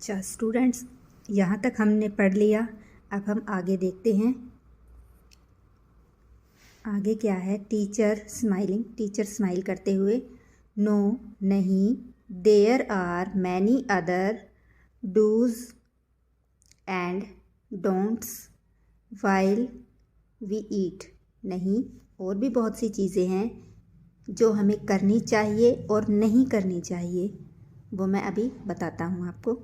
अच्छा स्टूडेंट्स, यहाँ तक हमने पढ़ लिया। अब हम आगे देखते हैं। आगे क्या है? टीचर स्माइलिंग, टीचर स्माइल करते हुए। नो, नहीं, there are many other do's and don'ts while we eat. नहीं, और भी बहुत सी चीज़ें हैं जो हमें करनी चाहिए और नहीं करनी चाहिए, वो मैं अभी बताता हूँ आपको।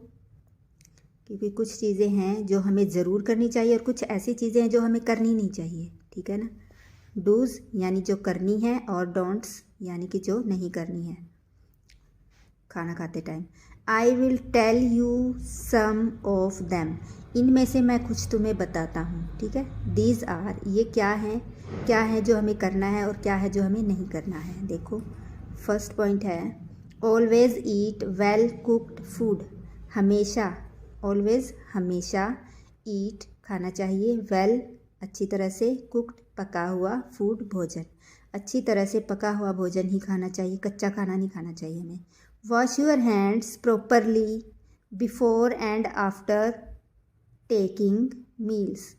क्योंकि कुछ चीज़ें हैं जो हमें ज़रूर करनी चाहिए और कुछ ऐसी चीज़ें हैं जो हमें करनी नहीं चाहिए, ठीक है ना। डूज़ यानी जो करनी है और डोंट्स यानी कि जो नहीं करनी है खाना खाते time. I will tell you some of them. इनमें से मैं कुछ तुम्हें बताता हूँ, ठीक है। दीज आर, ये क्या है जो हमें करना है और क्या है जो हमें नहीं करना है। देखो, फर्स्ट पॉइंट है always eat well cooked food. हमेशा, ऑलवेज हमेशा, ईट खाना चाहिए, वेल अच्छी तरह से, कुक्ड पका हुआ, फूड भोजन, अच्छी तरह से पका हुआ भोजन ही खाना चाहिए, कच्चा खाना नहीं खाना चाहिए हमें। Wash your hands properly before and after taking meals.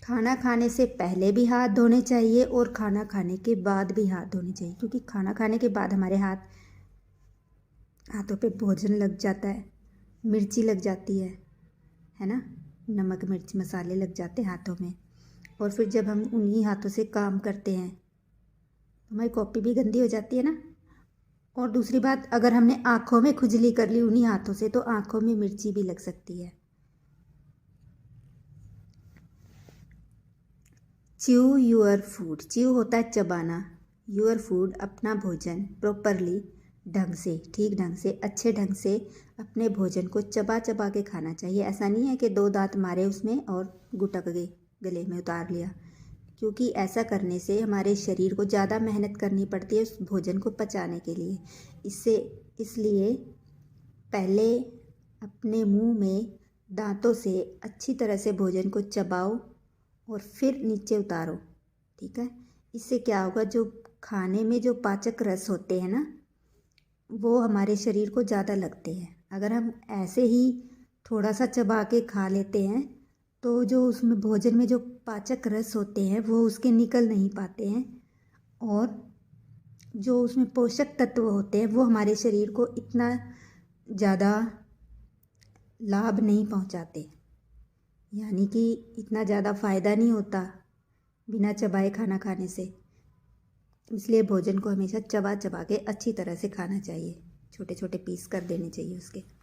खाना खाने से पहले भी हाथ धोने चाहिए और खाना खाने के बाद भी हाथ धोने चाहिए, क्योंकि खाना खाने के बाद हमारे हाथों पे भोजन लग जाता है, मिर्ची लग जाती है ना, नमक मिर्च मसाले लग जाते हैं हाथों में। और फिर जब हम उन्हीं हाथों से काम करते हैं तो हमारी कॉपी भी गंदी हो जाती है ना। और दूसरी बात, अगर हमने आँखों में खुजली कर ली उन्हीं हाथों से तो आँखों में मिर्ची भी लग सकती है। च्यू योर फूड, च्यू होता है चबाना, योर फूड अपना भोजन, प्रॉपरली ढंग से, ठीक ढंग से, अच्छे ढंग से अपने भोजन को चबा चबा के खाना चाहिए। ऐसा नहीं है कि 2 दांत मारे उसमें और गुटक गए, गले में उतार लिया, क्योंकि ऐसा करने से हमारे शरीर को ज़्यादा मेहनत करनी पड़ती है उस भोजन को पचाने के लिए। इसलिए पहले अपने मुंह में दांतों से अच्छी तरह से भोजन को चबाओ और फिर नीचे उतारो, ठीक है। इससे क्या होगा, जो खाने में जो पाचक रस होते हैं ना, वो हमारे शरीर को ज़्यादा लगते हैं। अगर हम ऐसे ही थोड़ा सा चबा के खा लेते हैं तो जो उसमें भोजन में जो पाचक रस होते हैं वो उसके निकल नहीं पाते हैं, और जो उसमें पोषक तत्व होते हैं वो हमारे शरीर को इतना ज़्यादा लाभ नहीं पहुंचाते, यानी कि इतना ज़्यादा फ़ायदा नहीं होता बिना चबाए खाना खाने से। इसलिए भोजन को हमेशा चबा चबा के अच्छी तरह से खाना चाहिए, छोटे छोटे पीस कर देने चाहिए उसके।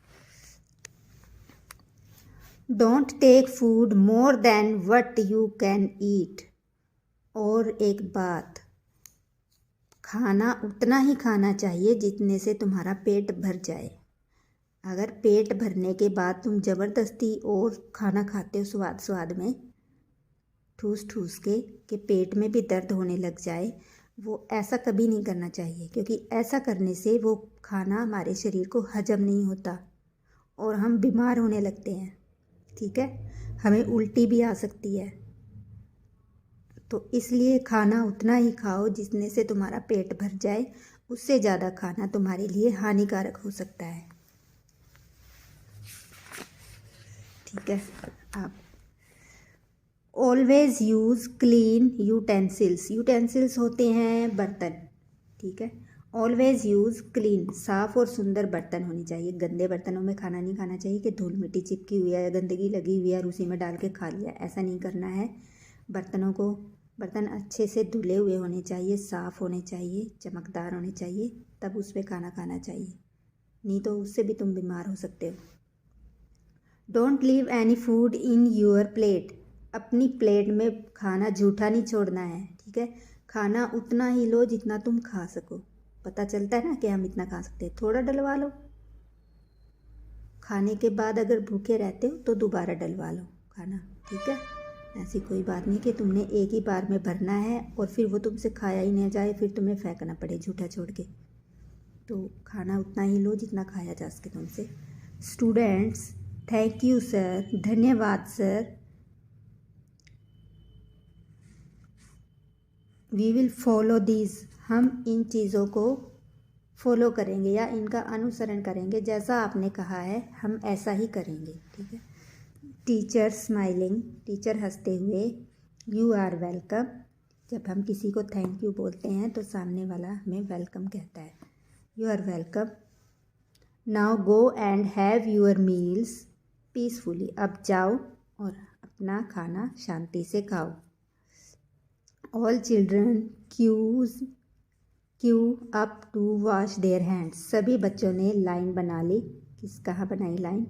Don't take food more than what you can eat. और एक बात, खाना उतना ही खाना चाहिए जितने से तुम्हारा पेट भर जाए। अगर पेट भरने के बाद तुम ज़बरदस्ती और खाना खाते हो स्वाद स्वाद में, ठूस ठूस के पेट में भी दर्द होने लग जाए, वो ऐसा कभी नहीं करना चाहिए, क्योंकि ऐसा करने से वो खाना हमारे शरीर को हजम नहीं होता और हम बीमार होने लगते हैं, ठीक है। हमें उल्टी भी आ सकती है। तो इसलिए खाना उतना ही खाओ जितने से तुम्हारा पेट भर जाए, उससे ज़्यादा खाना तुम्हारे लिए हानिकारक हो सकता है, ठीक है। आप always use clean utensils, utensils होते हैं बर्तन, ठीक है। ऑलवेज यूज़ क्लीन, साफ़ और सुंदर बर्तन होने चाहिए। गंदे बर्तनों में खाना नहीं खाना चाहिए कि धूल मिट्टी चिपकी हुई है या गंदगी लगी हुई है और उसी में डाल के खा लिया, ऐसा नहीं करना है। बर्तन अच्छे से धुले हुए होने चाहिए, साफ़ होने चाहिए, चमकदार होने चाहिए, तब उस पर खाना खाना चाहिए, नहीं तो उससे भी तुम बीमार हो सकते हो। Don't leave any food in your plate, अपनी प्लेट में खाना जूठा नहीं छोड़ना है, ठीक है। खाना उतना ही लो जितना तुम खा सको। पता चलता है ना कि हम इतना खा सकते हैं, थोड़ा डलवा लो। खाने के बाद अगर भूखे रहते हो तो दोबारा डलवा लो खाना, ठीक है। ऐसी कोई बात नहीं कि तुमने एक ही बार में भरना है और फिर वो तुमसे खाया ही नहीं जाए, फिर तुम्हें फेंकना पड़े जूठा छोड़ के। तो खाना उतना ही लो जितना खाया जा सके तुमसे। स्टूडेंट्स, थैंक यू सर, धन्यवाद sir. We will follow these, हम इन चीज़ों को फॉलो करेंगे या इनका अनुसरण करेंगे। जैसा आपने कहा है हम ऐसा ही करेंगे, ठीक है। टीचर स्माइलिंग, टीचर हंसते हुए। यू आर वेलकम, जब हम किसी को थैंक यू बोलते हैं तो सामने वाला हमें वेलकम कहता है। You are welcome. Now go and have your meals peacefully, अब जाओ और अपना खाना शांति से खाओ। All children queue up to wash their hands, सभी बच्चों ने लाइन बना ली। कहाँ बनाई लाइन?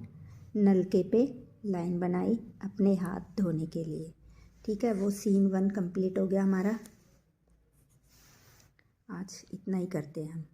नलके पे लाइन बनाई अपने हाथ धोने के लिए, ठीक है। वो सीन 1 कंप्लीट हो गया हमारा। आज इतना ही करते हैं हम।